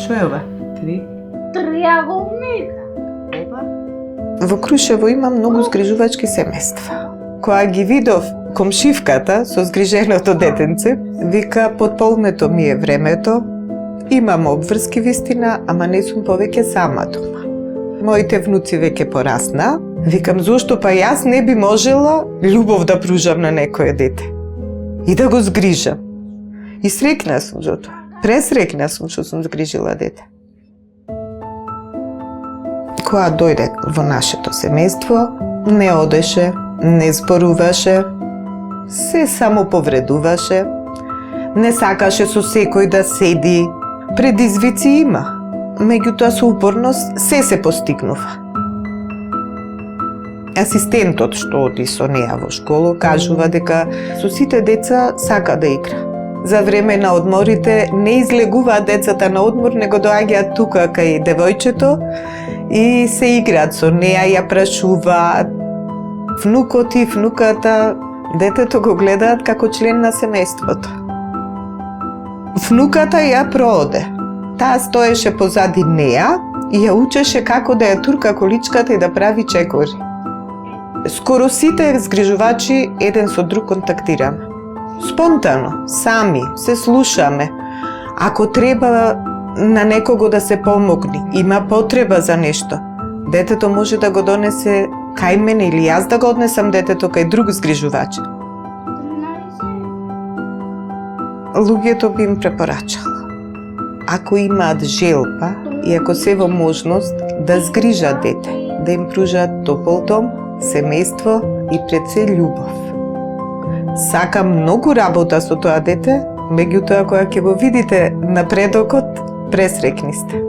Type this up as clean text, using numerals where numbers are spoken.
Што е ова? Триаголника. Во Крушево има многу згрижувачки семејства. Кога ги видов комшивката со згриженото детенце, вика, потполнето ми е времето, имам обврски вистина, ама не сум повеќе сама дома. Моите внуци веќе порасна, викам, зошто па јас не би можела љубов да пружам на некое дете и да го згрижам. И срекна сум за тоа. Пресрекна сум што сум згрижила дете. Кога дојде во нашето семејство, не одеше, не зборуваше, се само повредуваше, не сакаше со секој да седи. Предизвици има, меѓутоа со упорност се постигнува. Асистентот што оди со неа во школу кажува дека со сите деца сака да игра. За време на одморите не излегуваат децата на одмор, него доаѓаат тука кај девојчето и се играат со неа, ја прашуваат. Внукот и внуката детето го гледаат како член на семејството. Внуката ја прооде. Таа стоеше позади неа и ја учеше како да ја турка количката и да прави чекори. Скоро сите згрижувачи еден со друг контактираме. Спонтано, сами, се слушаме. Ако треба на некого да се помогне, има потреба за нешто, детето може да го донесе кај мене или јас да го однесам детето кај друг згрижувач. Луѓето би им препорачала, ако имаат желба и ако се во можност, да згрижат дете, да им пружат топол дом, семејство и пред се љубов. Сакам многу работа со тоа дете, меѓутоа кога ќе го видите напредокот, пресрекни сте.